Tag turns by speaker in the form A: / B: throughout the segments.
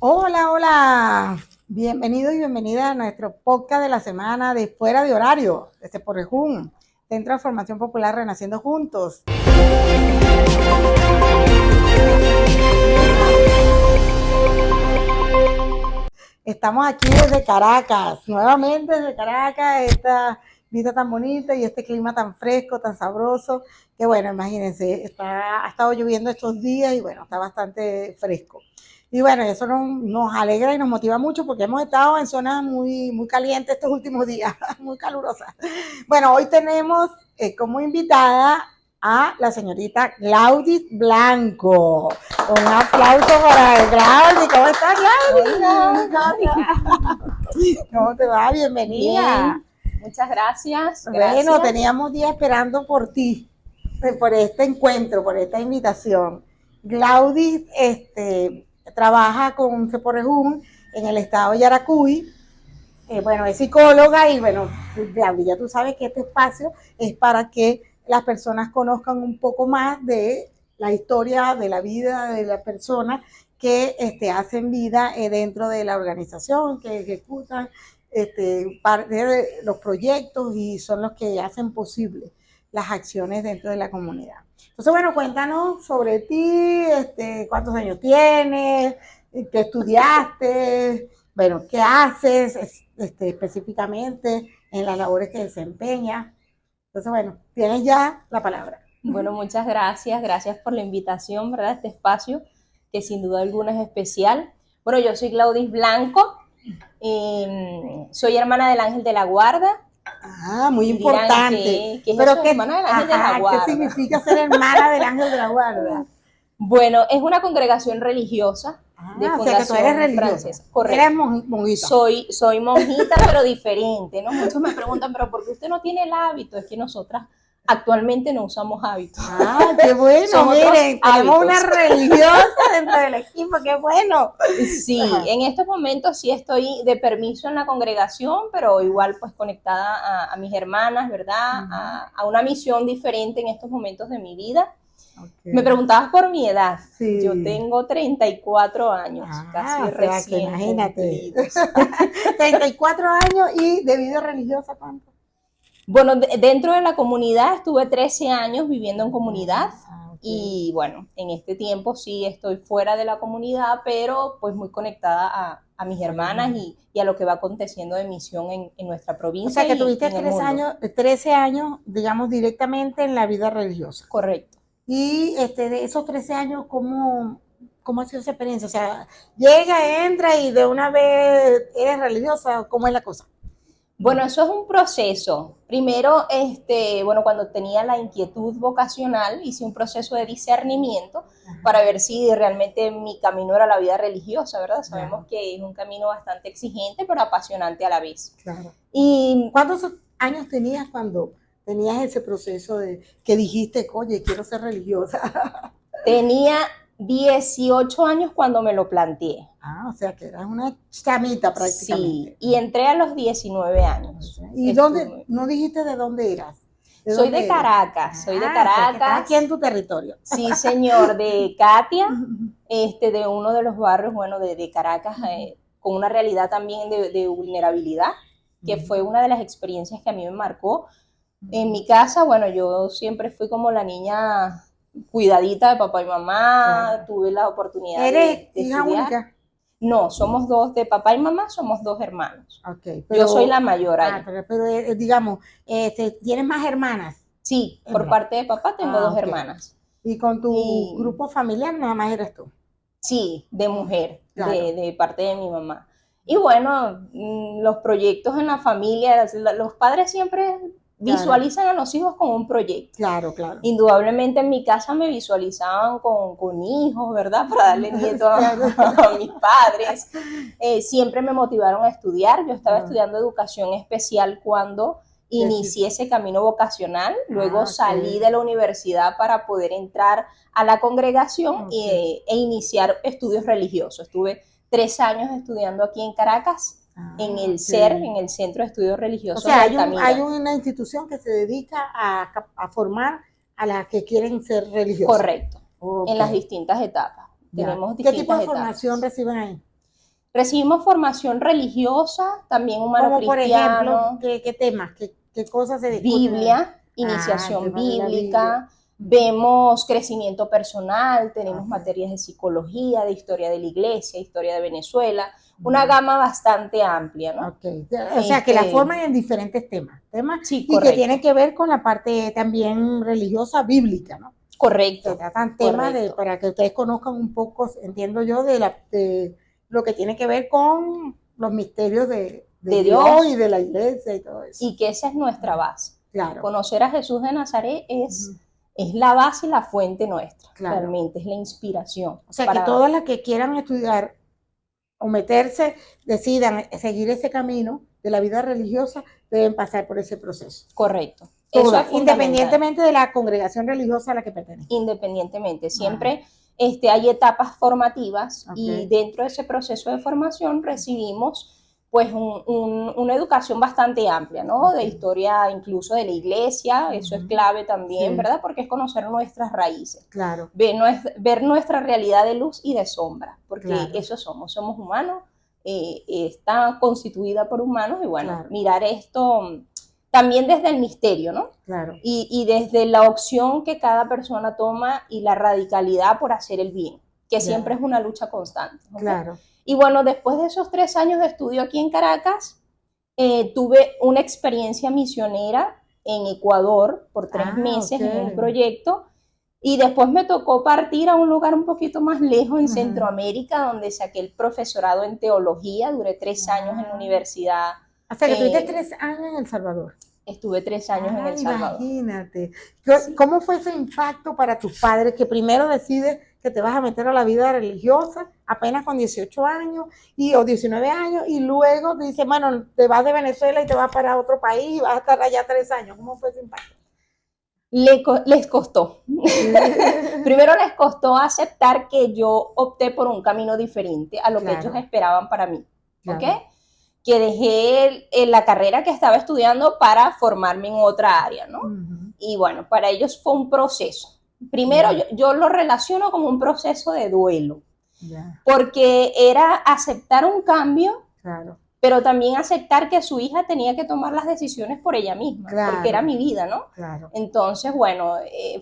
A: Hola, hola. Bienvenido y bienvenida a nuestro podcast de la semana de Fuera de Horario, desde Porrejún, Centro de Formación Popular Renaciendo Juntos. Estamos aquí desde Caracas, nuevamente desde Caracas, esta vista tan bonita y este clima tan fresco, tan sabroso, que bueno, imagínense, ha estado lloviendo estos días y bueno, está bastante fresco. Y bueno, eso nos alegra y nos motiva mucho porque hemos estado en zonas muy calientes estos últimos días, muy calurosas. Bueno, hoy tenemos como invitada a la señorita Glaudis Blanco. Un aplauso para Glaudis. ¿Cómo estás, Glaudis? ¿Cómo te va? Bienvenida.
B: Bien, muchas gracias.
A: Bueno, teníamos días esperando por ti, por este encuentro, por esta invitación. Glaudis trabaja con Ceporrejún en el estado de Yaracuy. Bueno, es psicóloga y bueno, ya tú sabes que este espacio es para que las personas conozcan un poco más de la historia de la vida de las personas que hacen vida dentro de la organización, que ejecutan parte de los proyectos y son los que hacen posible las acciones dentro de la comunidad. Entonces, bueno, cuéntanos sobre ti, cuántos años tienes, qué estudiaste, bueno, qué haces específicamente en las labores que desempeñas. Entonces, bueno, tienes ya la palabra.
B: Bueno, muchas gracias. Gracias por la invitación, ¿verdad? Este espacio que sin duda alguna es especial. Bueno, yo soy Glaudis Blanco. Soy hermana del Ángel de la Guarda.
A: Ah, muy importante.
B: ¿Qué es
A: Pero
B: eso, hermana del Ángel de la
A: ¿qué
B: Guarda?
A: significa ser hermana del Ángel de la Guarda?
B: Bueno, es una congregación religiosa de
A: O sea que tú eres
B: fundación
A: religiosa.
B: francesa. Correcto.
A: Eres monjita.
B: Soy monjita, pero diferente, ¿no? Muchos me preguntan, ¿pero por qué usted no tiene el hábito? Es que nosotras actualmente no usamos hábitos.
A: Ah, qué bueno, miren, tenemos una religiosa dentro del equipo, qué bueno.
B: Sí, en estos momentos sí estoy de permiso en la congregación, pero igual pues conectada a mis hermanas, ¿verdad? A una misión diferente en estos momentos de mi vida. Okay. Me preguntabas por mi edad. Sí. Yo tengo 34 años, casi
A: o sea,
B: recién.
A: Imagínate. 34 años y de vida religiosa, ¿cuánto?
B: Bueno, dentro de la comunidad estuve 13 años viviendo en comunidad. Okay. Y bueno, en este tiempo sí estoy fuera de la comunidad, pero pues muy conectada a mis hermanas y a lo que va aconteciendo de misión en nuestra provincia.
A: O sea que tuviste 13 años, digamos, directamente en la vida religiosa.
B: Correcto.
A: Y de esos 13 años, ¿cómo ha sido esa experiencia? O sea, llega, entra y de una vez eres religiosa, ¿cómo es la cosa?
B: Bueno, eso es un proceso. Primero, bueno, cuando tenía la inquietud vocacional, hice un proceso de discernimiento para ver si realmente mi camino era la vida religiosa, ¿verdad? Sabemos que es un camino bastante exigente, pero apasionante a la vez.
A: Claro. ¿Y cuántos años tenías cuando tenías ese proceso de que dijiste, oye, quiero ser religiosa?
B: Tenía 18 años cuando me lo planteé.
A: O sea que eras una chamita prácticamente.
B: Sí, y entré a los 19 años.
A: ¿Y dónde? ¿No dijiste de dónde eras?
B: Soy de Caracas, soy de Caracas.
A: O sea, aquí en tu territorio.
B: Sí, señor, de Katia, de uno de los barrios, bueno, de Caracas, con una realidad también de vulnerabilidad, que fue una de las experiencias que a mí me marcó. En mi casa, bueno, yo siempre fui como la niña cuidadita de papá y mamá, tuve la oportunidad
A: de
B: hija
A: estudiar. Única?
B: No, somos dos, de papá y mamá somos dos hermanos.
A: Okay, pero,
B: yo soy la mayor ahí.
A: Pero digamos, ¿tienes más hermanas?
B: Sí, por parte de papá tengo dos hermanas.
A: ¿Y con tu grupo familiar nada más eres tú?
B: Sí, de mujer, claro. de parte de mi mamá. Y bueno, los proyectos en la familia, los padres siempre visualizan a los hijos con un proyecto.
A: Claro, claro.
B: Indudablemente en mi casa me visualizaban con hijos, ¿verdad? Para darle nieto a mis padres. Siempre me motivaron a estudiar. Yo estaba estudiando educación especial cuando inicié ese camino vocacional. Luego salí de la universidad para poder entrar a la congregación e iniciar estudios religiosos. Estuve 3 años estudiando aquí en Caracas. En el CER, en el Centro de Estudios Religiosos.
A: O sea, hay una institución que se dedica a formar a las que quieren ser religiosas.
B: Correcto, en las distintas etapas.
A: Tenemos distintas ¿Qué tipo de formación reciben ahí?
B: Recibimos formación religiosa, también humano
A: Como por ejemplo,
B: cristiano,
A: ¿qué temas, qué cosas se discuten?
B: Biblia,
A: El
B: iniciación
A: tema de la Biblia.
B: bíblica, vemos crecimiento personal, tenemos
A: Ok,
B: materias de psicología, de historia de la iglesia, historia de Venezuela, una
A: ya,
B: gama bastante amplia, ¿no?
A: ok. O sea, que la
B: Este,
A: forman en diferentes temas
B: sí,
A: y que tienen
B: correcto,
A: que ver con la parte también religiosa bíblica, ¿no? Se
B: correcto,
A: tratan temas
B: correcto.
A: para que ustedes conozcan un poco, entiendo yo, de lo que tiene que ver con los misterios de
B: De
A: Dios y
B: Dios,
A: de la iglesia y todo eso.
B: y que esa es nuestra base.
A: Claro.
B: Conocer a Jesús de Nazaret
A: Ujú.
B: es la base y la fuente nuestra,
A: Claro.
B: realmente, es la inspiración
A: O sea, que
B: para,
A: todas las que quieran estudiar o meterse, decidan seguir ese camino de la vida religiosa, deben pasar por ese proceso.
B: correcto. Eso es
A: Todas,
B: fundamental.
A: independientemente de la congregación religiosa a la que pertenezcan.
B: Independientemente.
A: Ajá.
B: Siempre hay etapas formativas y
A: Ok.
B: dentro de ese proceso de formación recibimos pues una educación bastante amplia, ¿no? De
A: Ok.
B: historia incluso de la iglesia, eso es
A: Ujú.
B: clave también,
A: Sí,
B: ¿verdad? Porque es conocer nuestras raíces,
A: claro,
B: ver nuestra realidad de luz y de sombra, porque
A: claro,
B: eso somos humanos, está constituida por humanos y bueno,
A: claro,
B: mirar esto también desde el misterio, ¿no?
A: claro,
B: Y desde la opción que cada persona toma y la radicalidad por hacer el bien, que siempre
A: ya,
B: es una lucha constante. ¿Okay?
A: claro.
B: Y bueno, después de esos 3 años de estudio aquí en Caracas, tuve una experiencia misionera en Ecuador por 3 meses
A: Ok.
B: en un proyecto y después me tocó partir a un lugar un poquito más lejos en
A: Ujú.
B: Centroamérica donde saqué el profesorado en teología, duré 3 años en la
A: Ah,
B: universidad,
A: o sea, que tuviste
B: eh,
A: 3 años en El Salvador.
B: estuve 3 años en
A: Ah,
B: El Salvador.
A: imagínate.
B: Sí.
A: ¿Cómo fue ese impacto para tus padres que primero decides que te vas a meter a la vida religiosa apenas con 18 años o 19 años y luego te dice, bueno, te vas de Venezuela y te vas para otro país y vas a estar allá 3 años? ¿Cómo fue ese impacto?
B: Les costó. Primero les costó aceptar que yo opté por un camino diferente a lo que ellos
A: Claro,
B: esperaban para mí, ¿ok?
A: claro.
B: Que dejé la carrera que estaba estudiando para formarme en otra área, ¿no?
A: Ujú.
B: Y bueno, para ellos fue un proceso. Primero,
A: Ya,
B: yo lo relaciono como un proceso de duelo,
A: ya,
B: porque era aceptar un cambio
A: claro,
B: pero también aceptar que su hija tenía que tomar las decisiones por ella misma, porque era
A: claro,
B: mi vida, ¿no?
A: claro.
B: Entonces, bueno,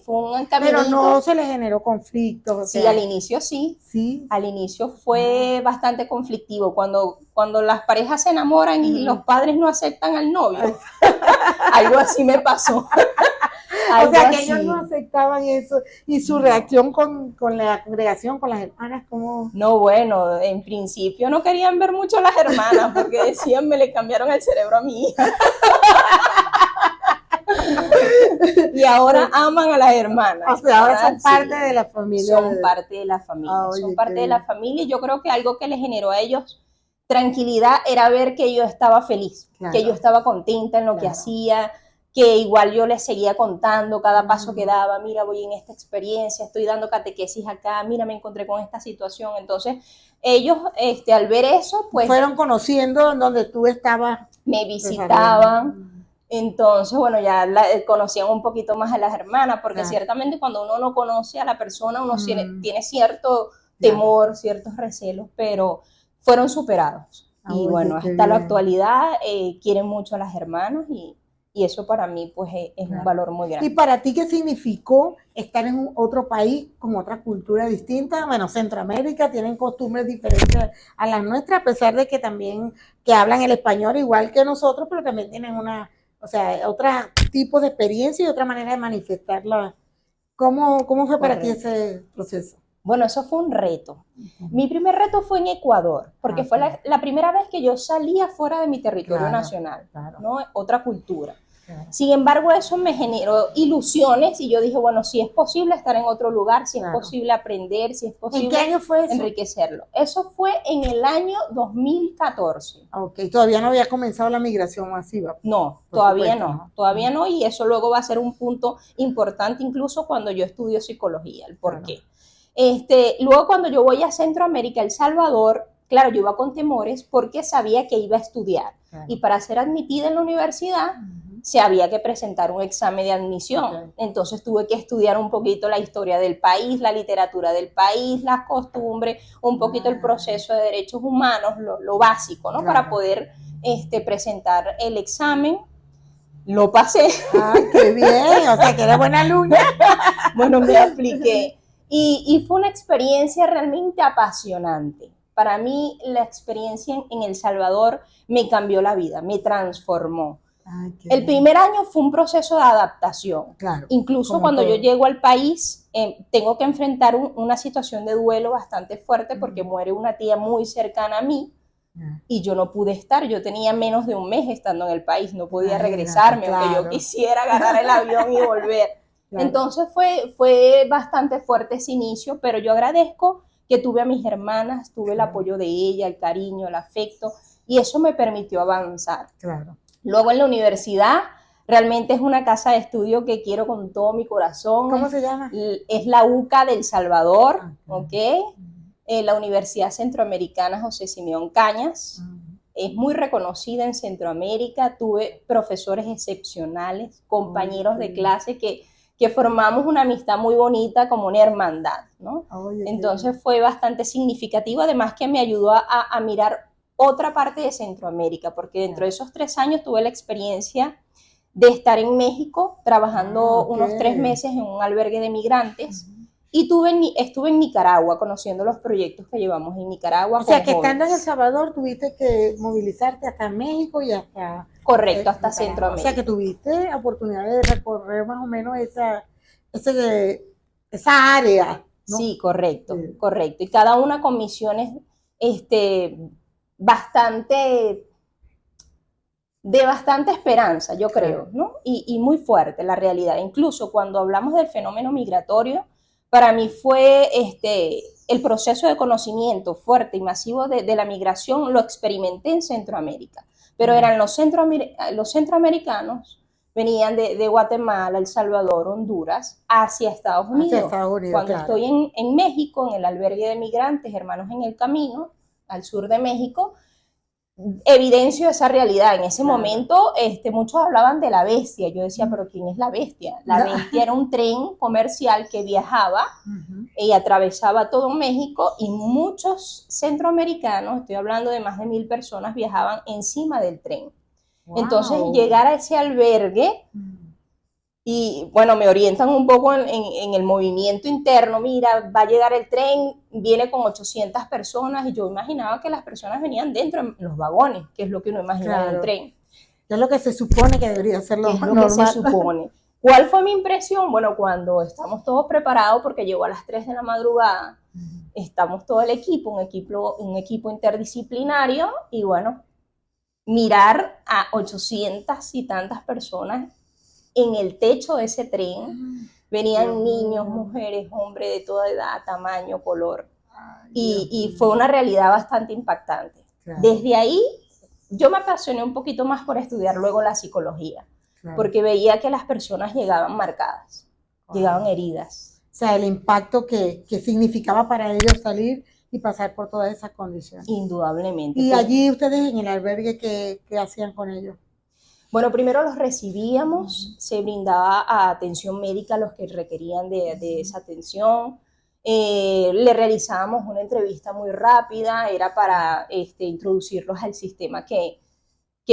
B: fue un
A: Pero no
B: caminito,
A: se le generó conflictos, o
B: sí, al
A: sea,
B: inicio sí,
A: sí.
B: al inicio
A: Ah,
B: fue bastante conflictivo, cuando las parejas se enamoran y los
A: ujú.
B: padres no aceptan al novio,
A: Ay,
B: algo así me pasó,
A: o
B: algo
A: sea, que ellos no
B: así.
A: aceptaban eso y su
B: No,
A: reacción con la congregación, con las hermanas, como,
B: no, bueno, en principio no querían ver mucho a las hermanas porque decían me le cambiaron el cerebro a mi hija. Y ahora aman a las
A: o
B: hermanas.
A: sea, ahora
B: Ahora
A: son parte de
B: sí,
A: la familia.
B: son parte de la familia, son
A: Oye, qué
B: parte de la
A: bien.
B: familia. Y yo creo que algo que les generó a ellos tranquilidad era ver que yo estaba feliz, que yo
A: Claro,
B: estaba contenta en lo que
A: claro.
B: hacía, que igual yo les seguía contando cada paso que
A: Mm.
B: daba, mira, voy en esta experiencia, estoy dando catequesis acá, mira, me encontré con esta situación. Entonces, ellos, al ver eso, pues
A: Fueron conociendo en donde tú estabas
B: me
A: desarrollando.
B: visitaban, entonces, bueno, ya conocían un poquito más a las hermanas, porque
A: Claro.
B: ciertamente cuando uno no conoce a la persona, uno
A: Mm,
B: tiene cierto
A: claro.
B: temor, ciertos recelos, pero fueron superados. Y
A: Oye,
B: bueno,
A: qué
B: hasta la
A: bien.
B: actualidad quieren mucho a las hermanas y eso para mí pues es un
A: Claro.
B: valor muy
A: ¿Y
B: grande.
A: para ti qué significó estar en otro país con otra cultura distinta? Bueno, Centroamérica tienen costumbres diferentes a las nuestras, a pesar de que también que hablan el español igual que nosotros, pero también tienen o sea, otros tipos de experiencia y otra manera de manifestarla. ¿Cómo fue para ti
B: Correcto.
A: ese proceso?
B: Bueno, eso fue un reto.
A: Uh-huh.
B: Mi primer reto fue en Ecuador, porque fue
A: Okay.
B: la primera vez que yo salía fuera de mi territorio
A: Claro,
B: nacional,
A: claro,
B: ¿no? Otra cultura.
A: claro,
B: Sin embargo, eso me generó ilusiones y yo dije, bueno, si es posible estar en otro lugar, si es
A: claro.
B: posible aprender, si es
A: ¿En qué
B: posible
A: año fue eso?
B: enriquecerlo. Eso fue en el año 2014.
A: Ok, todavía no había comenzado la migración masiva,
B: No,
A: por supuesto, ¿no?
B: todavía no, y eso luego va a ser un punto importante incluso cuando yo estudio psicología, el por
A: Claro,
B: qué. Luego cuando yo voy a Centroamérica, El Salvador, claro, yo iba con temores porque sabía que iba a estudiar
A: claro.
B: y para ser admitida en la universidad se había que presentar un examen de admisión.
A: Ok.
B: Entonces tuve que estudiar un poquito la historia del país, la literatura del país, las costumbres, un poquito el proceso de derechos humanos, lo básico, ¿no? Para
A: Claro.
B: poder presentar el examen. Lo pasé.
A: Ay, qué bien, o sea, que eres buena alumna.
B: Bueno, me apliqué. Y fue una experiencia realmente apasionante. Para mí, la experiencia en El Salvador me cambió la vida, me transformó.
A: Ay, qué
B: El
A: bien.
B: primer año fue un proceso de adaptación.
A: Claro,
B: Incluso
A: como
B: cuando yo
A: todo.
B: llego al país, tengo que enfrentar una situación de duelo bastante fuerte porque muere una tía muy cercana a mí y yo no pude estar. Yo tenía menos de un mes estando en el país, no podía
A: Imagínate,
B: regresarme, aunque yo
A: claro,
B: quisiera agarrar el avión y volver.
A: claro.
B: Entonces fue bastante fuerte ese inicio, pero yo agradezco que tuve a mis hermanas, tuve el apoyo de ella, el cariño, el afecto, y eso me permitió avanzar.
A: Claro.
B: Luego en la universidad, realmente es una casa de estudio que quiero con todo mi corazón.
A: ¿Cómo se llama?
B: Es la UCA del Salvador, ¿ok?
A: Uh-huh.
B: La Universidad Centroamericana José Simeón Cañas.
A: Uh-huh.
B: Es muy reconocida en Centroamérica. Tuve profesores excepcionales, compañeros de clase que formamos una amistad muy bonita, como una hermandad, ¿no?
A: Oye,
B: entonces fue bastante significativo, además que me ayudó a mirar otra parte de Centroamérica, porque dentro de esos 3 años tuve la experiencia de estar en México trabajando unos 3 meses en un albergue de migrantes. Y estuve en Nicaragua conociendo los proyectos que llevamos en Nicaragua.
A: O sea, que
B: jóvenes.
A: estando en El Salvador tuviste que movilizarte hasta México y hasta...
B: Correcto, hasta
A: Nicaragua.
B: Centroamérica.
A: O sea, que tuviste oportunidad de recorrer más o menos esa área, ¿no?
B: Sí, correcto, sí. Correcto. Y cada una con misiones bastante esperanza, yo creo, ¿no? Y muy fuerte la realidad. Incluso cuando hablamos del fenómeno migratorio, para mí fue el proceso de conocimiento fuerte y masivo de la migración, lo experimenté en Centroamérica, pero eran los centroamericanos, venían de Guatemala, El Salvador, Honduras, hacia Estados Unidos.
A: Hacia Estados Unidos,
B: cuando
A: claro.
B: estoy en México, en el albergue de migrantes, Hermanos en el Camino, al sur de México, evidencio esa realidad. En ese momento, muchos hablaban de la bestia. Yo decía, pero ¿quién es la bestia? La bestia era un tren comercial que viajaba y atravesaba todo México, y muchos centroamericanos, estoy hablando de más de 1000 personas, viajaban encima del tren. Wow. Entonces, llegar a ese albergue, y bueno, me orientan un poco en el movimiento interno. Mira, va a llegar el tren, viene con 800 personas, y yo imaginaba que las personas venían dentro en los vagones, que es lo que uno imagina de un tren.
A: ¿Qué es lo que se supone que debería ser lo normal?
B: Que se supone. ¿Cuál fue mi impresión? Bueno, cuando estamos todos preparados, porque llegó a las 3 de la madrugada, estamos todo el equipo, un equipo interdisciplinario, y bueno, mirar a 800 y tantas personas en el techo de ese tren, venían niños, mujeres, hombres de toda edad, tamaño, color, y fue una realidad bastante impactante. Claro. Desde ahí yo me apasioné un poquito más por estudiar luego la psicología, porque veía que las personas llegaban marcadas, llegaban heridas.
A: O sea, el impacto que significaba para ellos salir y pasar por todas esas condiciones.
B: Indudablemente.
A: Y allí ustedes en el albergue, ¿qué hacían con ellos?
B: Bueno, primero los recibíamos, se brindaba atención médica a los que requerían de esa atención. Le realizábamos una entrevista muy rápida, era para introducirlos al sistema que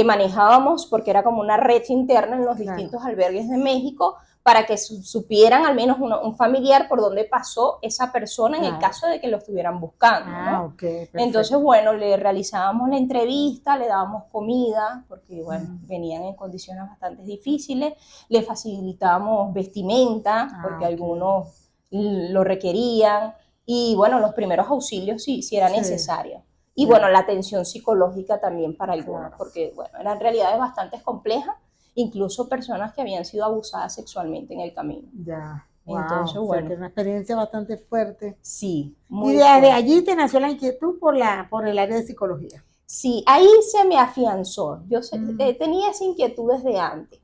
B: manejábamos, porque era como una red interna en los distintos albergues de México, para que supieran al menos un familiar por dónde pasó esa persona en el caso de que lo estuvieran buscando, ¿no?
A: Okay,
B: entonces, bueno, le realizábamos la entrevista, le dábamos comida, porque, bueno, venían en condiciones bastante difíciles, le facilitábamos vestimenta, porque algunos lo requerían, y, bueno, los primeros auxilios si era necesario. Y, bueno, la atención psicológica también para algunos, porque, bueno, eran realidades bastante complejas, incluso personas que habían sido abusadas sexualmente en el camino.
A: Ya.
B: Entonces,
A: wow,
B: bueno.
A: O sea, que una experiencia bastante fuerte.
B: Sí.
A: Muy y desde allí te nació la inquietud por el área de psicología.
B: Sí, ahí se me afianzó. Yo tenía esa inquietud desde antes,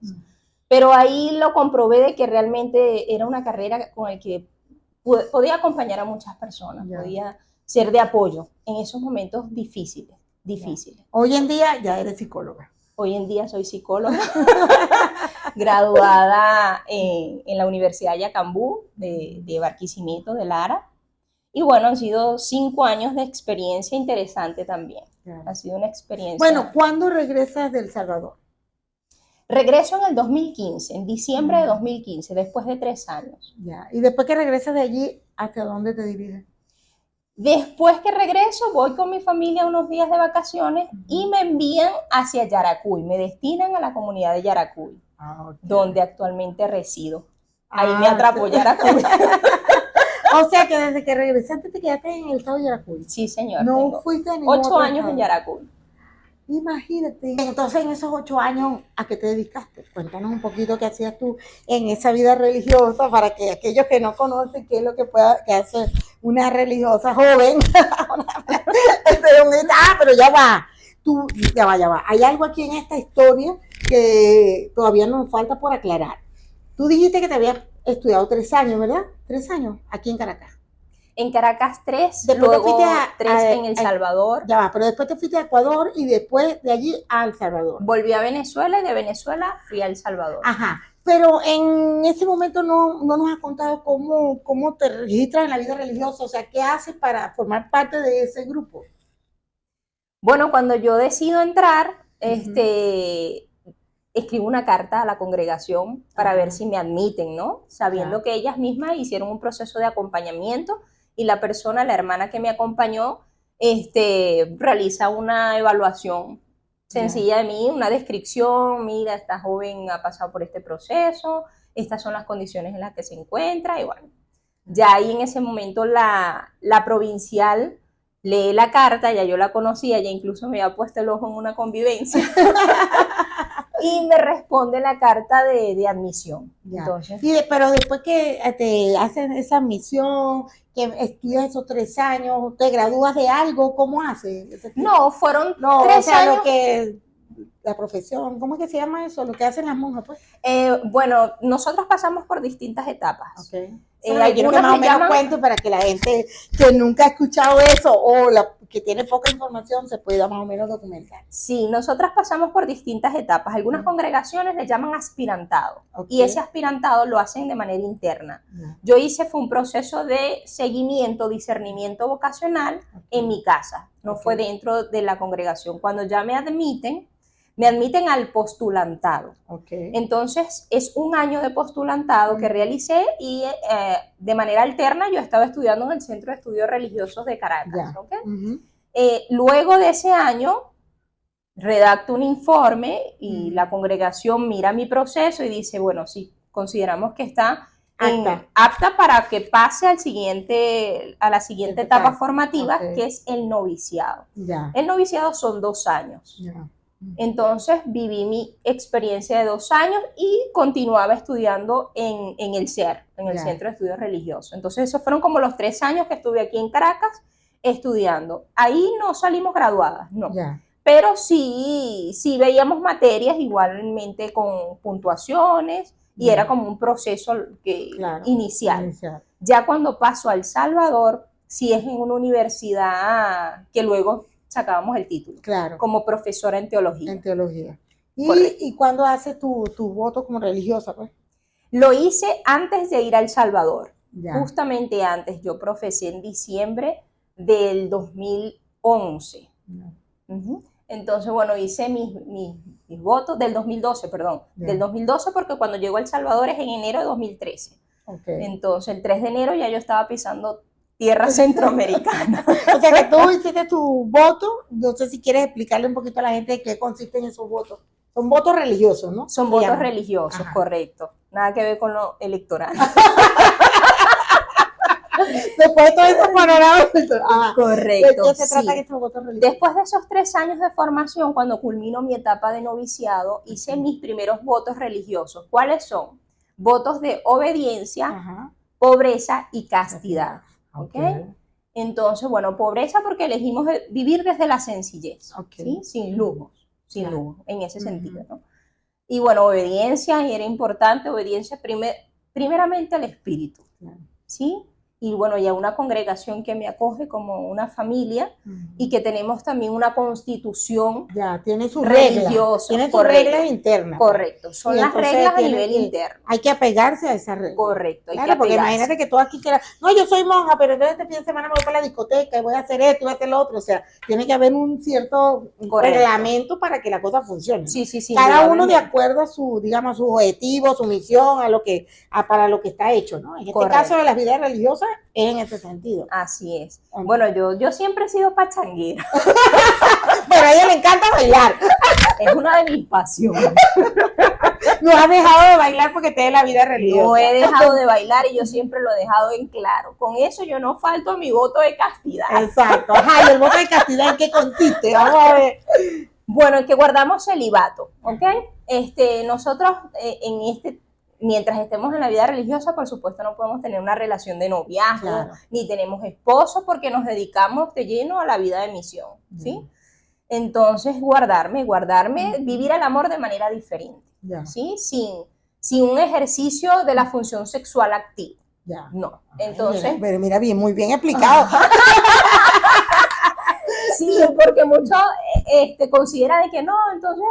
B: pero ahí lo comprobé de que realmente era una carrera con la que podía acompañar a muchas personas, podía ser de apoyo en esos momentos difíciles.
A: Hoy en día ya eres psicóloga.
B: Hoy en día soy psicóloga, graduada en la Universidad Yacambú de Barquisimeto, de Lara. Y bueno, han sido 5 años de experiencia interesante también.
A: Claro.
B: Ha sido una experiencia.
A: Bueno, ¿cuándo regresas de El Salvador?
B: Regreso en el 2015, en diciembre de 2015, después de 3 años.
A: Ya. Y después que regresas de allí, ¿hacia dónde te diriges?
B: Después que regreso, voy con mi familia unos días de vacaciones y me envían hacia Yaracuy, me destinan a la comunidad de Yaracuy, donde actualmente resido. Ahí me atrapó Yaracuy.
A: O sea que desde que regresaste te quedaste en el estado de Yaracuy.
B: Sí, señor.
A: No fuiste a ningún
B: 8 años en Yaracuy.
A: Imagínate. Entonces, en esos 8 años, ¿a qué te dedicaste? Cuéntanos un poquito qué hacías tú en esa vida religiosa para que aquellos que no conocen qué es lo que hace una religiosa joven. Pero ya va. Ya va. Hay algo aquí en esta historia que todavía nos falta por aclarar. Tú dijiste que te habías estudiado 3 años, ¿verdad? 3 años aquí en Caracas.
B: En Caracas 3,
A: después
B: luego
A: te fuiste
B: 3 en El Salvador.
A: Ya va, pero después te fuiste a Ecuador y después de allí a El Salvador.
B: Volví a Venezuela y de Venezuela fui a El Salvador.
A: Ajá, pero en ese momento no nos has contado cómo te registras en la vida religiosa, o sea, ¿qué haces para formar parte de ese grupo?
B: Bueno, cuando yo decido entrar, escribo una carta a la congregación para ver si me admiten, ¿no? Sabiendo que ellas mismas hicieron un proceso de acompañamiento y la persona, la hermana que me acompañó, realiza una evaluación sencilla de mí, una descripción, mira, esta joven ha pasado por este proceso, estas son las condiciones en las que se encuentra, y bueno, ya ahí en ese momento la provincial lee la carta, ya yo la conocía, ya incluso me había puesto el ojo en una convivencia, y me responde la carta de admisión. Entonces,
A: pero después que te hacen esa admisión, que estudias esos 3 años, ¿te gradúas de algo? ¿Cómo haces?
B: No, fueron 3 años.
A: La profesión, ¿cómo es que se llama eso? Lo que hacen las monjas, pues.
B: Bueno, nosotros pasamos por distintas etapas.
A: Okay.
B: Quiero
A: que más o menos cuento para que la gente que nunca ha escuchado eso o que tiene poca información se pueda más o menos documentar.
B: Sí, nosotras pasamos por distintas etapas. Algunas congregaciones le llaman aspirantado y ese aspirantado lo hacen de manera interna. Yo fue un proceso de seguimiento, discernimiento vocacional en mi casa, no fue dentro de la congregación. Cuando ya me admiten al postulantado. Entonces, es un año de postulantado que realicé y de manera alterna yo estaba estudiando en el Centro de Estudios Religiosos de Caracas. Luego de ese año, redacto un informe y la congregación mira mi proceso y dice, bueno, sí, consideramos que está apta para que pase a la siguiente etapa formativa, que es el noviciado. El noviciado son 2 años. Entonces viví mi experiencia de 2 años y continuaba estudiando en el CER, en el Centro de Estudios Religiosos. Entonces esos fueron como los 3 años que estuve aquí en Caracas estudiando. Ahí no salimos graduadas, no. Pero sí veíamos materias igualmente con puntuaciones y era como un proceso inicial. Ya cuando paso a El Salvador, sí es en una universidad que luego sacábamos el título, como profesora en teología.
A: ¿Y cuándo haces tu voto como religiosa, pues?
B: Lo hice antes de ir a El Salvador, justamente antes. Yo profesé en diciembre del 2011. Entonces, bueno, hice mis votos del 2012, perdón, del 2012 porque cuando llego a El Salvador es en enero de 2013. Entonces, el 3 de enero ya yo estaba pisando tierra centroamericana.
A: O sea que tú hiciste tu voto, no sé si quieres explicarle un poquito a la gente de qué consisten esos votos. Son votos religiosos, ¿no?
B: Son votos religiosos, correcto. Nada que ver con lo electoral.
A: Después de todo eso panorama.
B: Correcto.
A: ¿De qué se trata esos votos religiosos?
B: Después de esos 3 años de formación, cuando culmino mi etapa de noviciado, hice mis primeros votos religiosos. ¿Cuáles son? Votos de obediencia, pobreza y castidad. Entonces, bueno, pobreza porque elegimos vivir desde la sencillez, ¿sí? Sin lujos, en ese sentido, ¿no? Y bueno, obediencia, y era importante, obediencia primeramente al espíritu, ¿sí? y bueno, ya una congregación que me acoge como una familia y que tenemos también una constitución
A: ya, tiene sus
B: religiosa.
A: Tiene sus reglas internas.
B: Correcto, son las reglas a nivel interno.
A: Hay que apegarse a esas reglas.
B: Correcto,
A: claro, porque imagínate que tú aquí quieras, no, yo soy monja, pero entonces este fin de semana me voy para la discoteca y voy a hacer esto y voy a hacer lo otro. O sea, tiene que haber un cierto reglamento para que la cosa funcione.
B: Sí, sí, sí.
A: Cada uno de acuerdo a su, digamos, su objetivo, su misión, para lo que está hecho, ¿no? En este caso de las vidas religiosas es en ese sentido.
B: Así es. Bueno, yo siempre he sido pachanguera.
A: Pero a ella le encanta bailar.
B: Es una de mis pasiones.
A: No has dejado de bailar porque te dé la vida religiosa.
B: No he dejado de bailar y yo siempre lo he dejado en claro. Con eso yo no falto a mi voto de castidad.
A: Exacto. Ajá, ¿y el voto de castidad en qué consiste? Vamos a ver.
B: Bueno, en que guardamos celibato, ¿ok? Nosotros mientras estemos en la vida religiosa, por supuesto no podemos tener una relación de noviazgo, ni tenemos esposo porque nos dedicamos de lleno a la vida de misión, ¿sí? Entonces, guardarme, vivir el amor de manera diferente, ¿sí? Sin un ejercicio de la función sexual activa. No. Entonces.
A: Pero mira, bien, muy bien explicado.
B: Sí, porque muchos consideran que no, entonces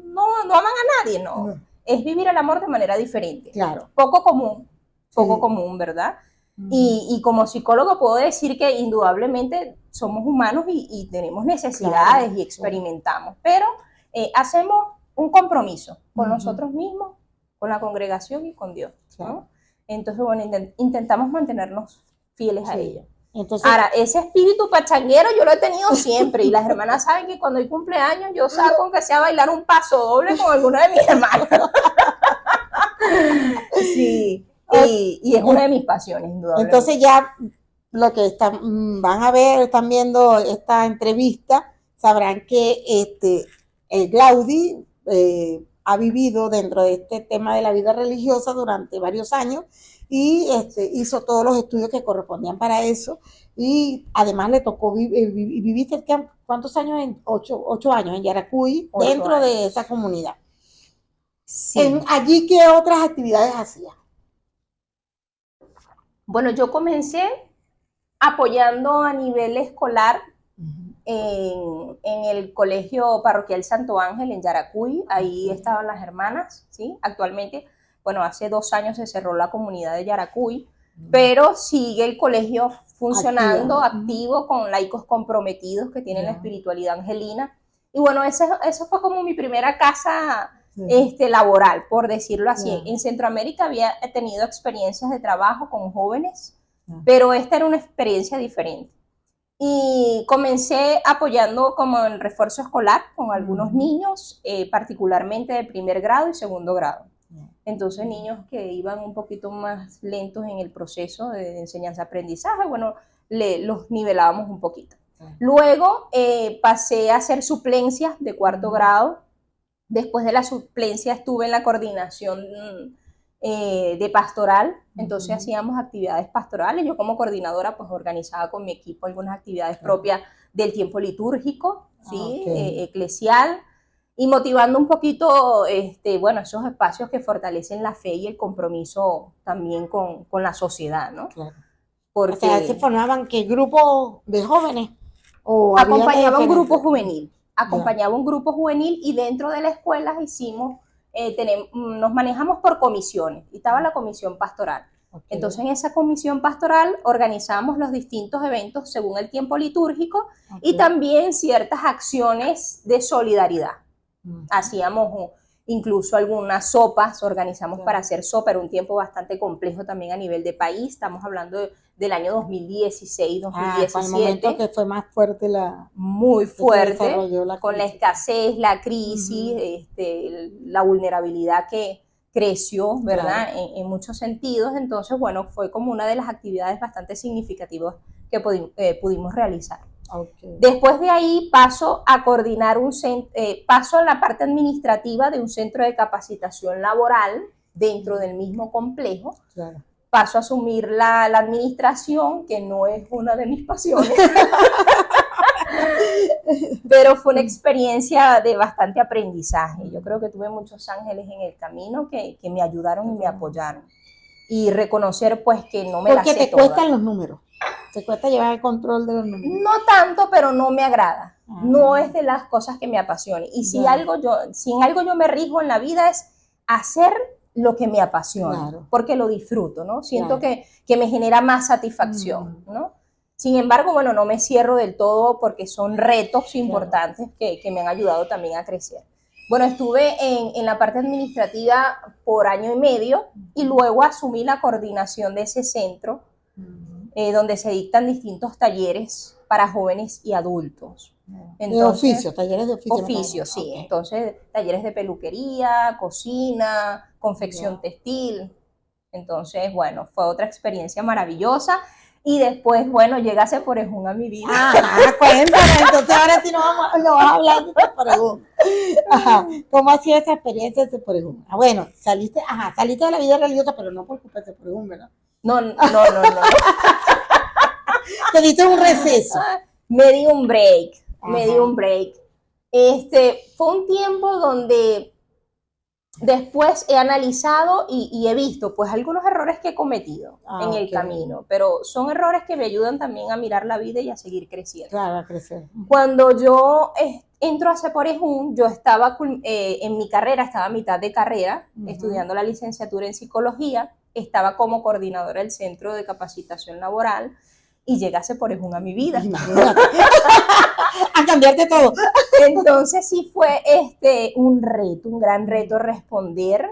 B: no aman a nadie, no. Es vivir el amor de manera diferente.
A: Claro.
B: Poco común, ¿verdad? Y como psicólogo puedo decir que indudablemente somos humanos y tenemos necesidades y experimentamos, pero hacemos un compromiso con nosotros mismos, con la congregación y con Dios, ¿no? Entonces, bueno, intentamos mantenernos fieles a ello. Entonces, ahora, ese espíritu pachanguero yo lo he tenido siempre y las hermanas saben que cuando hay cumpleaños yo saco aunque sea a bailar un paso doble con alguno de mis hermanos. Sí, y es una de mis pasiones, indudablemente.
A: Entonces ya lo que van a ver, están viendo esta entrevista, sabrán que Glaudi ha vivido dentro de este tema de la vida religiosa durante varios años y hizo todos los estudios que correspondían para eso y además le tocó viviste ¿cuántos años? 8 años en Yaracuy, dentro de esa comunidad. Sí. Allí, ¿qué otras actividades hacía?
B: Bueno, yo comencé apoyando a nivel escolar en el Colegio Parroquial Santo Ángel en Yaracuy. Ahí estaban las hermanas, ¿sí? Actualmente, bueno, hace 2 años se cerró la comunidad de Yaracuy, pero sigue el colegio funcionando, activo con laicos comprometidos que tienen la espiritualidad angelina. Y bueno, eso fue como mi primera casa laboral, por decirlo así. En Centroamérica había tenido experiencias de trabajo con jóvenes, pero esta era una experiencia diferente. Y comencé apoyando como en refuerzo escolar con algunos niños, particularmente de primer grado y segundo grado. Entonces, niños que iban un poquito más lentos en el proceso de enseñanza-aprendizaje, bueno, los nivelábamos un poquito. Luego pasé a hacer suplencias de cuarto grado. Después de la suplencia estuve en la coordinación de pastoral, entonces hacíamos actividades pastorales. Yo como coordinadora pues organizaba con mi equipo algunas actividades propias del tiempo litúrgico, ¿sí? Eclesial, y motivando un poquito esos espacios que fortalecen la fe y el compromiso también con la sociedad, ¿no? Claro.
A: Porque, o sea, ¿se formaban qué grupo de jóvenes? ¿O
B: acompañaba un grupo juvenil? Acompañaba un grupo juvenil y dentro de la escuela nos manejamos por comisiones y estaba la comisión pastoral. Entonces en esa comisión pastoral organizamos los distintos eventos según el tiempo litúrgico y también ciertas acciones de solidaridad. Hacíamos incluso algunas sopas, organizamos para hacer sopa, era un tiempo bastante complejo también a nivel de país, estamos hablando del año 2016, 2017.
A: Al momento que fue más fuerte
B: muy fuerte, con la escasez, la crisis, la vulnerabilidad que creció, ¿verdad? Claro. En muchos sentidos, entonces, bueno, fue como una de las actividades bastante significativas que pudimos realizar. Después de ahí paso a coordinar paso a la parte administrativa de un centro de capacitación laboral dentro del mismo complejo. Claro. Paso a asumir la administración, que no es una de mis pasiones, pero fue una experiencia de bastante aprendizaje. Yo creo que tuve muchos ángeles en el camino que me ayudaron y me apoyaron. y reconocer pues que no me la
A: Porque
B: sé
A: te
B: toda.
A: cuestan los números. Te cuesta llevar el control de los números.
B: No tanto, pero no me agrada. No es de las cosas que me apasione. Y si en algo yo me rijo en la vida es hacer lo que me apasiona, porque lo disfruto, ¿no? Siento que me genera más satisfacción, ¿no? Sin embargo, bueno, no me cierro del todo porque son retos importantes que me han ayudado también a crecer. Bueno, estuve en la parte administrativa por 1 año y medio y luego asumí la coordinación de ese centro, donde se dictan distintos talleres para jóvenes y adultos.
A: Entonces, de oficio, talleres de oficio.
B: Oficio, sí. Okay. Entonces, talleres de peluquería, cocina, confección textil. Entonces, bueno, fue otra experiencia maravillosa. Y después, bueno, llega Ceporejún a mi vida.
A: Ajá, cuéntame, entonces ahora sí no vas a hablar de Ceporejún. Ajá, ¿cómo ha sido esa experiencia de Ceporejún? Ah, bueno, saliste de la vida religiosa, pero no por culpa de Ceporejún, ¿verdad?
B: No.
A: Te diste un receso.
B: Me di un break. Fue un tiempo donde después he analizado y he visto pues algunos errores que he cometido en el camino, pero son errores que me ayudan también a mirar la vida y a seguir creciendo.
A: Claro, a crecer.
B: Cuando yo entro a Ceporejún, yo estaba en mi carrera, estaba a mitad de carrera, estudiando la licenciatura en psicología, estaba como coordinadora del Centro de Capacitación Laboral y llega Ceporejún a mi vida.
A: A cambiarte todo.
B: Entonces sí fue un gran reto responder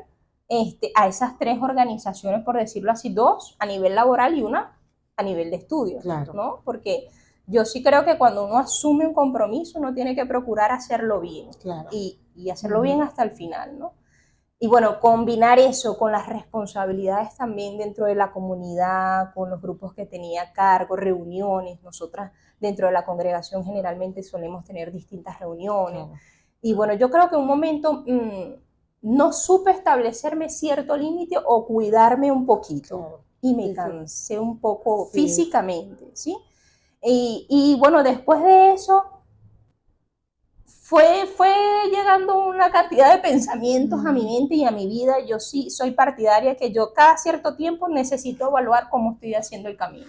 B: a esas 3 organizaciones, por decirlo así, 2 a nivel laboral y una a nivel de estudio, ¿no? Porque yo sí creo que cuando uno asume un compromiso, uno tiene que procurar hacerlo bien y hacerlo bien hasta el final, ¿no? Y bueno, combinar eso con las responsabilidades también dentro de la comunidad, con los grupos que tenía a cargo, reuniones. Nosotras dentro de la congregación generalmente solemos tener distintas reuniones. Y bueno, yo creo que en un momento no supe establecerme cierto límite o cuidarme un poquito. Y me cansé un poco físicamente, ¿sí? Y bueno, después de eso fue llegando una cantidad de pensamientos a mi mente y a mi vida. Yo sí soy partidaria que yo cada cierto tiempo necesito evaluar cómo estoy haciendo el camino.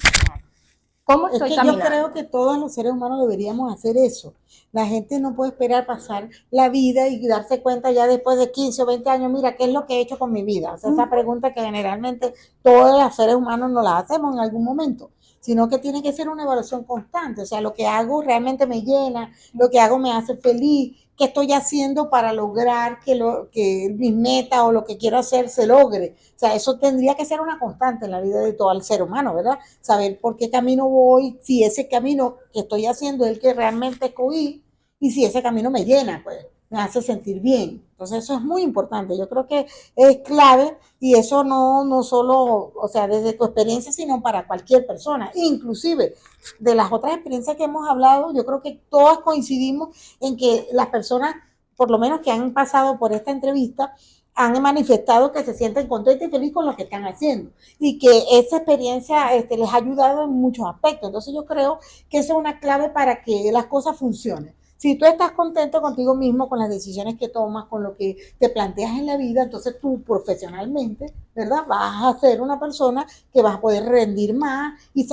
B: ¿Cómo estoy caminando?
A: Yo creo que todos los seres humanos deberíamos hacer eso. La gente no puede esperar pasar la vida y darse cuenta ya después de 15 o 20 años, mira, ¿qué es lo que he hecho con mi vida? O sea, esa pregunta que generalmente todos los seres humanos nos la hacemos en algún momento, sino que tiene que ser una evaluación constante. O sea, lo que hago realmente me llena, lo que hago me hace feliz, qué estoy haciendo para lograr que mis metas o lo que quiero hacer se logre. O sea, eso tendría que ser una constante en la vida de todo el ser humano, ¿verdad? Saber por qué camino voy, si ese camino que estoy haciendo es el que realmente escogí y si ese camino me llena, pues me hace sentir bien. Entonces eso es muy importante. Yo creo que es clave y eso no solo, o sea, desde tu experiencia, sino para cualquier persona. Inclusive, de las otras experiencias que hemos hablado, yo creo que todas coincidimos en que las personas, por lo menos que han pasado por esta entrevista, han manifestado que se sienten contentos y felices con lo que están haciendo y que esa experiencia les ha ayudado en muchos aspectos. Entonces yo creo que esa es una clave para que las cosas funcionen. Si tú estás contento contigo mismo, con las decisiones que tomas, con lo que te planteas en la vida, entonces tú profesionalmente, ¿verdad? Vas a ser una persona que vas a poder rendir más y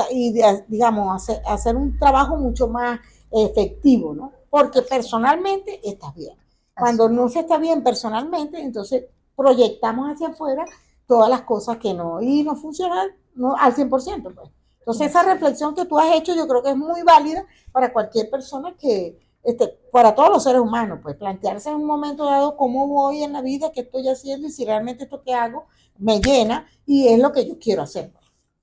A: digamos, hacer un trabajo mucho más efectivo, ¿no? Porque personalmente estás bien. Cuando no se está bien personalmente, entonces proyectamos hacia afuera todas las cosas que no funcionan al 100%, pues. Entonces esa reflexión que tú has hecho yo creo que es muy válida para cualquier persona para todos los seres humanos, pues plantearse en un momento dado cómo voy en la vida, qué estoy haciendo y si realmente esto que hago me llena y es lo que yo quiero hacer.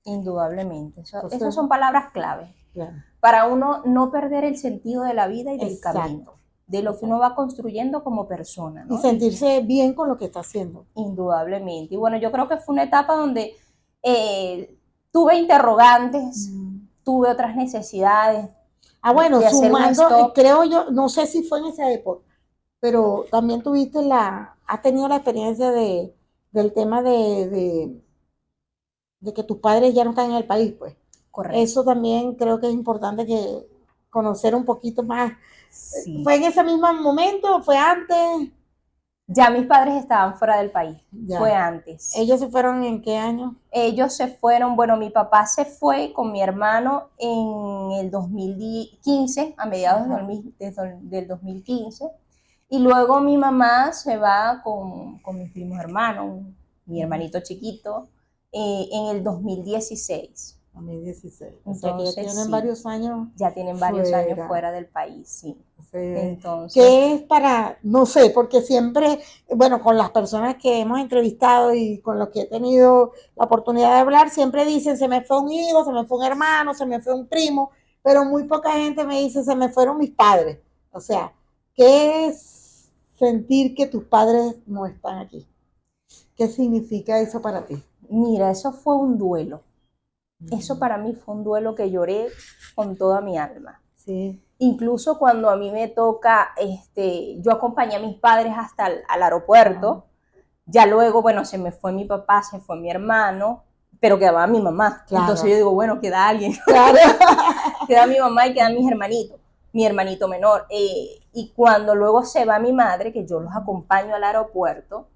B: Indudablemente. Esas son palabras clave. Para uno no perder el sentido de la vida y del camino, de lo que uno va construyendo como persona, ¿no?
A: Y sentirse bien con lo que está haciendo.
B: Indudablemente. Y bueno, yo creo que fue una etapa donde tuve interrogantes, tuve otras necesidades.
A: Bueno, sumando, creo yo, no sé si fue en esa época, pero también has tenido la experiencia del tema de que tus padres ya no están en el país, pues.
B: Correcto.
A: Eso también creo que es importante que conocer un poquito más.
B: Sí.
A: ¿Fue en ese mismo momento? ¿Fue antes?
B: Ya mis padres estaban fuera del país,
A: Ya.
B: fue antes.
A: ¿Ellos se fueron en qué año?
B: Ellos se fueron, bueno, mi papá se fue con mi hermano en el 2015, a mediados del 2015, y luego mi mamá se va con mis primos hermanos, mi hermanito chiquito, en el 2016.
A: 2016. O sea que ya
B: Entonces,
A: tienen
B: sí,
A: varios años
B: ya tienen varios años
A: fuera.
B: fuera del país, sí.
A: Sí.
B: Entonces,
A: ¿Qué es para, no sé, porque siempre, bueno, con las personas que hemos entrevistado y con los que he tenido la oportunidad de hablar, siempre dicen, se me fue un hijo, se me fue un hermano, se me fue un primo, pero muy poca gente me dice, se me fueron mis padres. O sea, ¿qué es sentir que tus padres no están aquí? ¿Qué significa eso para ti?
B: mira, eso fue un duelo. Eso para mí fue un duelo que lloré con toda mi alma.
A: Sí.
B: Incluso cuando a mí me toca, yo acompañé a mis padres hasta al aeropuerto, ya luego, bueno, se me fue mi papá, se fue mi hermano, pero quedaba mi mamá.
A: Claro.
B: Entonces yo digo, bueno, queda alguien.
A: Claro.
B: Queda mi mamá y quedan mis hermanitos, mi hermanito menor. Y cuando luego se va mi madre, que yo los acompaño al aeropuerto,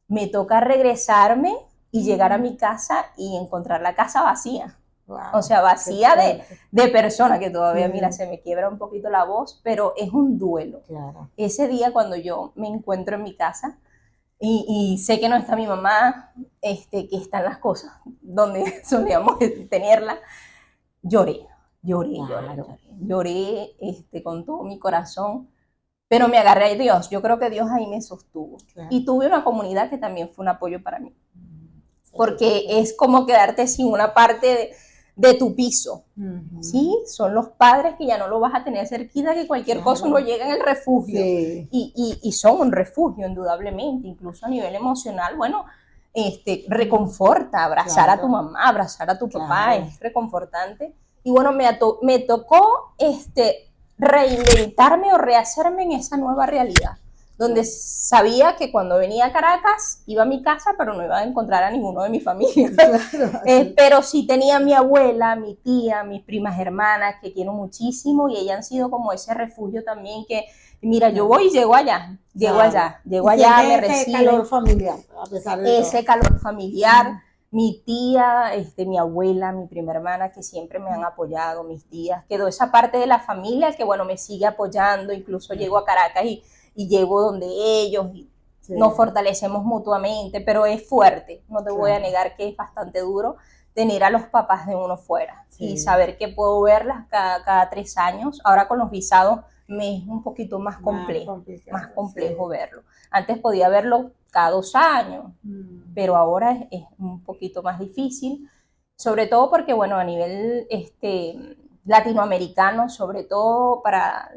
B: me toca regresarme y llegar a mi casa y encontrar la casa vacía.
A: Wow,
B: o sea, vacía de persona, que todavía,
A: Sí.
B: mira, se me quiebra un poquito la voz, pero es un duelo.
A: Claro.
B: Ese día cuando yo me encuentro en mi casa y sé que no está mi mamá, que están las cosas donde solíamos tenerla, lloré,
A: Claro.
B: lloré con todo mi corazón, pero me agarré a Dios. Yo creo que Dios ahí me sostuvo.
A: Claro.
B: Y tuve una comunidad que también fue un apoyo para mí,
A: Sí,
B: porque
A: sí.
B: es como quedarte sin una parte de tu piso. ¿Sí? Son los padres que ya no lo vas a tener cerquita, que cualquier
A: Claro.
B: cosa uno llega en el refugio.
A: Sí.
B: Y son un refugio, indudablemente, incluso a nivel emocional, bueno, reconforta, abrazar
A: Claro.
B: a tu mamá, abrazar a tu papá,
A: Claro.
B: es reconfortante. Y bueno, me tocó reinventarme o rehacerme en esa nueva realidad, donde sabía que cuando venía a Caracas iba a mi casa, pero no iba a encontrar a ninguno de mi familia.
A: Claro, sí.
B: Pero sí tenía a mi abuela, mi tía, mis primas hermanas, que quiero muchísimo, y ellas han sido como ese refugio también que, mira, yo voy y llego allá, llego allá, me reciben. Ese
A: calor familiar, a pesar de
B: ese
A: todo.
B: calor familiar. Mi tía, mi abuela, mi prima hermana, que siempre me han apoyado, mis tías, quedó esa parte de la familia que, bueno, me sigue apoyando, incluso llego a Caracas y llego donde ellos, y
A: Sí.
B: nos fortalecemos mutuamente, pero es fuerte, no te voy a negar que es bastante duro tener a los papás de uno fuera y saber que puedo verlas cada 3 años. Ahora con los visados me es un poquito más complejo verlo. Antes podía verlo cada 2 años, pero ahora es un poquito más difícil, sobre todo porque, bueno, a nivel latinoamericano, sobre todo para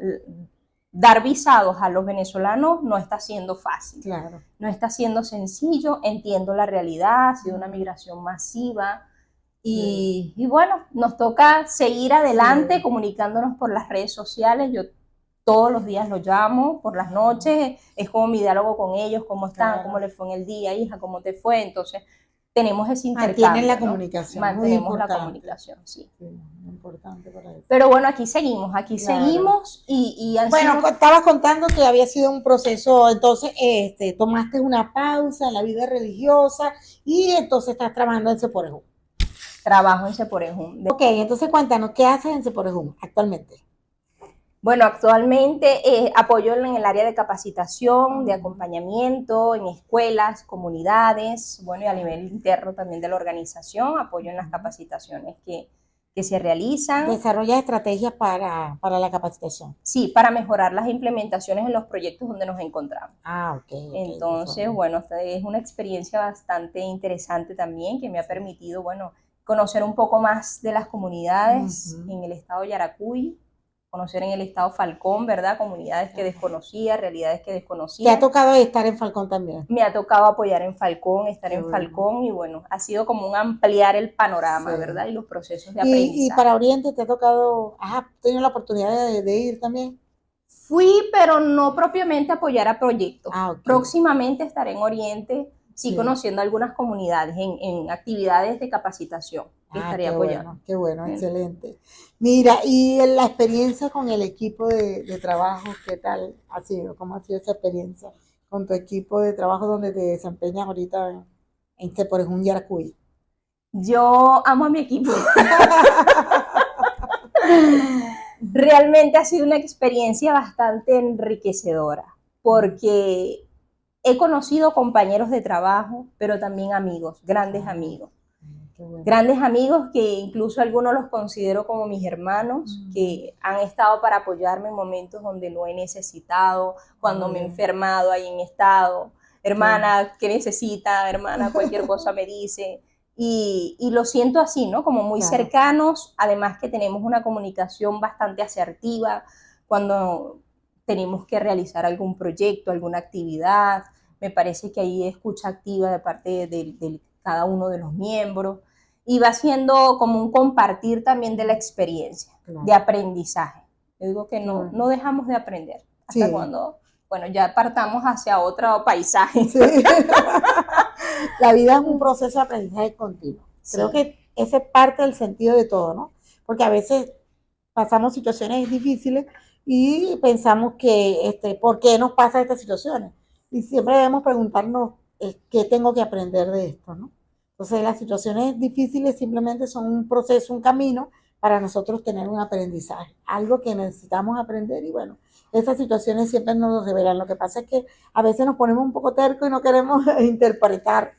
B: dar visados a los venezolanos no está siendo fácil.
A: Claro.
B: No está siendo sencillo, entiendo la realidad, ha sido una migración masiva. Y bueno, nos toca seguir adelante comunicándonos por las redes sociales. Yo todos los días los llamo por las noches, es como mi diálogo con ellos, cómo están,
A: Claro.
B: cómo les fue en el día, hija, cómo te fue. Entonces, tenemos ese intercambio.
A: Mantienen la
B: ¿no?
A: comunicación.
B: Mantenemos la comunicación, sí.
A: Sí, muy importante para eso.
B: Pero bueno, aquí seguimos y
A: bueno, estabas contando que había sido un proceso, entonces tomaste una pausa en la vida religiosa y entonces estás trabajando en Ceporejún.
B: Trabajo en Ceporejún.
A: Ok, entonces cuéntanos, ¿qué haces en Ceporejún actualmente?
B: Bueno, actualmente apoyo en el área de capacitación, de acompañamiento, en escuelas, comunidades, bueno, y a nivel interno también de la organización, apoyo en las capacitaciones que se realizan.
A: ¿Desarrollas estrategias para la capacitación?
B: Sí, para mejorar las implementaciones en los proyectos donde nos encontramos.
A: Ok.
B: Entonces, bueno, es una experiencia bastante interesante también que me ha permitido, bueno, conocer un poco más de las comunidades en el estado de Yaracuy, conocer en el estado Falcón, ¿verdad? Comunidades que desconocía, realidades que desconocía.
A: ¿Te ha tocado estar en Falcón también?
B: Me ha tocado apoyar en Falcón, estar en Falcón y bueno, ha sido como un ampliar el panorama, ¿verdad? Y los procesos de aprendizaje.
A: ¿Y para Oriente te ha tocado, has tenido la oportunidad de ir también?
B: Fui, pero no propiamente apoyar a proyectos.
A: Okay.
B: Próximamente estaré en Oriente, sí, conociendo algunas comunidades en actividades de capacitación que estaré apoyando.
A: Qué bueno, excelente. Mira, y la experiencia con el equipo de trabajo, ¿qué tal ha sido? ¿Cómo ha sido esa experiencia con tu equipo de trabajo donde te desempeñas ahorita en Teporejún, Yaracuy?
B: Yo amo a mi equipo. Realmente ha sido una experiencia bastante enriquecedora porque he conocido compañeros de trabajo, pero también amigos, grandes amigos. Bueno. Grandes amigos que incluso algunos los considero como mis hermanos, que han estado para apoyarme en momentos donde lo he necesitado, cuando me he enfermado, ahí han estado. Hermana, ¿qué necesita? Hermana, cualquier cosa me dice. Y lo siento así, ¿no? Como muy cercanos, además que tenemos una comunicación bastante asertiva cuando tenemos que realizar algún proyecto, alguna actividad. Me parece que ahí hay escucha activa de parte de cada uno de los miembros y va siendo como un compartir también de la experiencia, de aprendizaje. Yo digo que no dejamos de aprender hasta cuando, bueno, ya partamos hacia otro paisaje. Sí.
A: La vida es un proceso de aprendizaje continuo. Creo que ese es parte del sentido de todo, ¿no? Porque a veces pasamos situaciones difíciles y pensamos que, ¿por qué nos pasa estas situaciones? Y siempre debemos preguntarnos, ¿qué tengo que aprender de esto, no? Entonces, las situaciones difíciles simplemente son un proceso, un camino para nosotros tener un aprendizaje, algo que necesitamos aprender y bueno, esas situaciones siempre nos lo revelan. Lo que pasa es que a veces nos ponemos un poco tercos y no queremos interpretar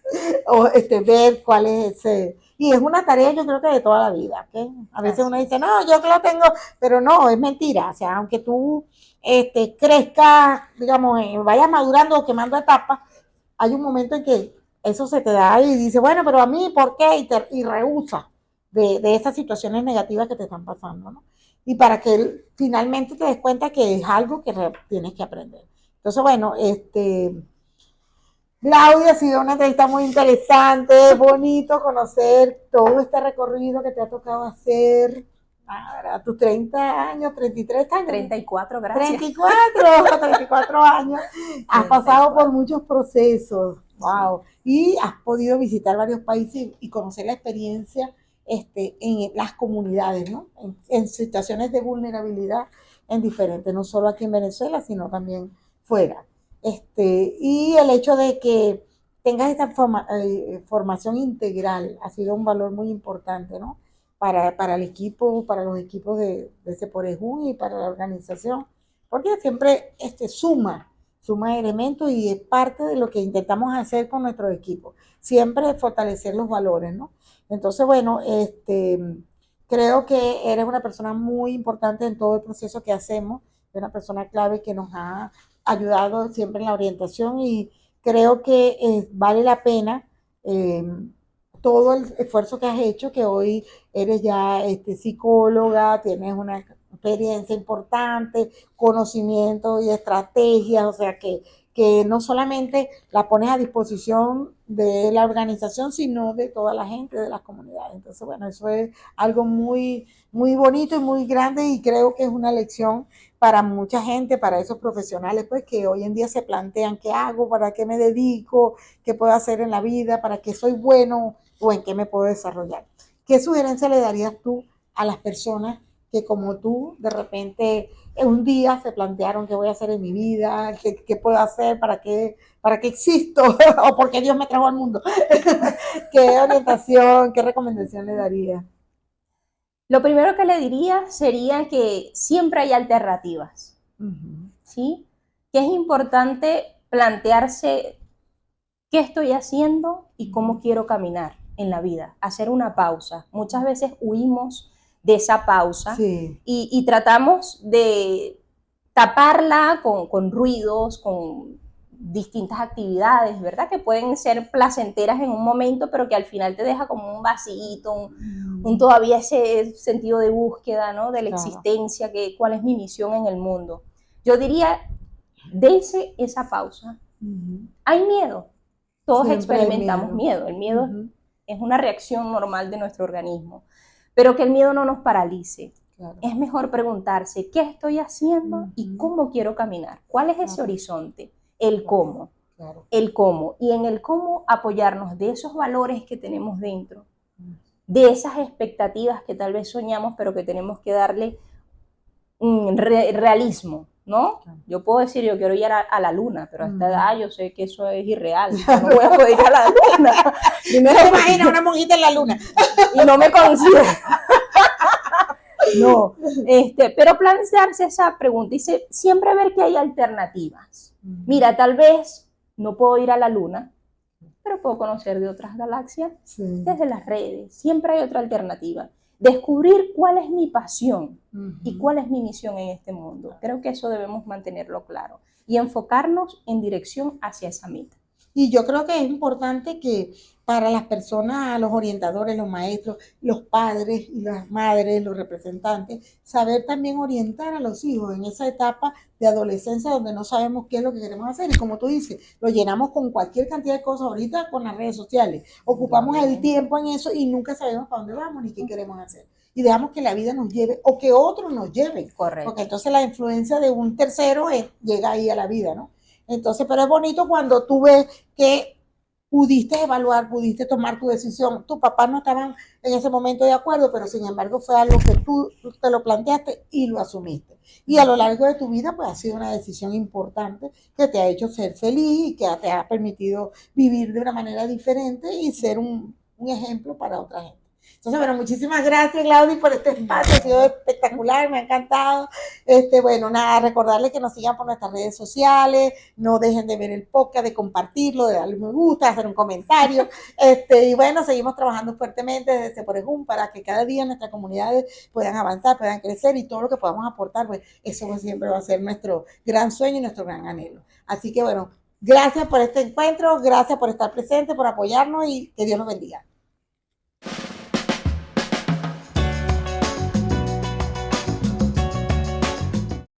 A: o ver cuál es ese. Y es una tarea, yo creo que de toda la vida, ¿okay? A veces uno dice, no, yo que lo tengo, pero no, es mentira. O sea, aunque tú crezcas, digamos, vayas madurando o quemando etapas, hay un momento en que eso se te da y dice, bueno, pero a mí, ¿por qué? Y rehúsa de esas situaciones negativas que te están pasando, ¿no? Y para que finalmente te des cuenta que es algo que tienes que aprender. Entonces, bueno, Claudia, ha sido una entrevista muy interesante, bonito conocer todo este recorrido que te ha tocado hacer a tus 30 años, 33 años.
B: 34, gracias.
A: 34 años. Has pasado por muchos procesos, wow. Y has podido visitar varios países y conocer la experiencia en las comunidades, ¿no? En situaciones de vulnerabilidad en diferentes, no solo aquí en Venezuela, sino también fuera. Y el hecho de que tengas esta formación integral ha sido un valor muy importante, ¿no? Para el equipo, para los equipos de Seporejún y para la organización, porque siempre suma elementos y es parte de lo que intentamos hacer con nuestro equipo, siempre fortalecer los valores, ¿no? Entonces, bueno, creo que eres una persona muy importante en todo el proceso que hacemos, una persona clave que nos ha ayudado siempre en la orientación y creo que vale la pena todo el esfuerzo que has hecho, que hoy eres ya psicóloga, tienes una experiencia importante, conocimiento y estrategias, o sea que no solamente la pones a disposición de la organización, sino de toda la gente, de las comunidades. Entonces, bueno, eso es algo muy, muy bonito y muy grande y creo que es una lección para mucha gente, para esos profesionales, pues que hoy en día se plantean qué hago, para qué me dedico, qué puedo hacer en la vida, para qué soy bueno o en qué me puedo desarrollar. ¿Qué sugerencia le darías tú a las personas que como tú de repente un día se plantearon qué voy a hacer en mi vida, qué puedo hacer, para qué existo o por qué Dios me trajo al mundo? ¿Qué orientación, qué recomendación le darías?
B: Lo primero que le diría sería que siempre hay alternativas, ¿sí? Que es importante plantearse qué estoy haciendo y cómo quiero caminar en la vida, hacer una pausa. Muchas veces huimos de esa pausa y tratamos de taparla con ruidos, con distintas actividades, ¿verdad? Que pueden ser placenteras en un momento, pero que al final te deja como un vacío, un todavía ese sentido de búsqueda, ¿no? De la existencia, cuál es mi misión en el mundo. Yo diría, dése esa pausa. Hay miedo. Todos siempre experimentamos miedo. El miedo es una reacción normal de nuestro organismo, pero que el miedo no nos paralice. Claro. Es mejor preguntarse qué estoy haciendo y cómo quiero caminar. ¿Cuál es ese horizonte? El cómo. Claro. El cómo. Y en el cómo apoyarnos de esos valores que tenemos dentro, de esas expectativas que tal vez soñamos, pero que tenemos que darle realismo, ¿no?
A: Claro.
B: Yo puedo decir, yo quiero ir a la luna, pero a esta
A: Ujú.
B: edad yo sé que eso es irreal. Yo no voy a poder ir a la luna.
A: ¿No
B: Primero,
A: te imaginas una monjita en la luna?
B: y no me considero. No, pero plantearse esa pregunta y siempre ver que hay alternativas. Mira, tal vez no puedo ir a la luna, pero puedo conocer de otras galaxias
A: Sí.
B: desde las redes. Siempre hay otra alternativa. Descubrir cuál es mi pasión y cuál es mi misión en este mundo. Creo que eso debemos mantenerlo claro y enfocarnos en dirección hacia esa meta.
A: Y yo creo que es importante que para las personas, los orientadores, los maestros, los padres y las madres, los representantes, saber también orientar a los hijos en esa etapa de adolescencia donde no sabemos qué es lo que queremos hacer. Y como tú dices, lo llenamos con cualquier cantidad de cosas ahorita con las redes sociales. Ocupamos el tiempo en eso y nunca sabemos para dónde vamos ni qué queremos hacer. Y dejamos que la vida nos lleve o que otros nos lleven.
B: Correcto.
A: Porque entonces la influencia de un tercero llega ahí a la vida, ¿no? Entonces, pero es bonito cuando tú ves que pudiste evaluar, pudiste tomar tu decisión. Tus papás no estaban en ese momento de acuerdo, pero sin embargo fue algo que tú te lo planteaste y lo asumiste. Y a lo largo de tu vida, pues ha sido una decisión importante que te ha hecho ser feliz y que te ha permitido vivir de una manera diferente y ser un ejemplo para otra gente. Entonces, bueno, muchísimas gracias, Claudia, por este espacio, ha sido espectacular, me ha encantado. Bueno, nada, recordarles que nos sigan por nuestras redes sociales, no dejen de ver el podcast, de compartirlo, de darle me gusta, de hacer un comentario. Y bueno, seguimos trabajando fuertemente desde Seporejún para que cada día nuestras comunidades puedan avanzar, puedan crecer y todo lo que podamos aportar, pues eso siempre va a ser nuestro gran sueño y nuestro gran anhelo. Así que bueno, gracias por este encuentro, gracias por estar presente, por apoyarnos y que Dios los bendiga.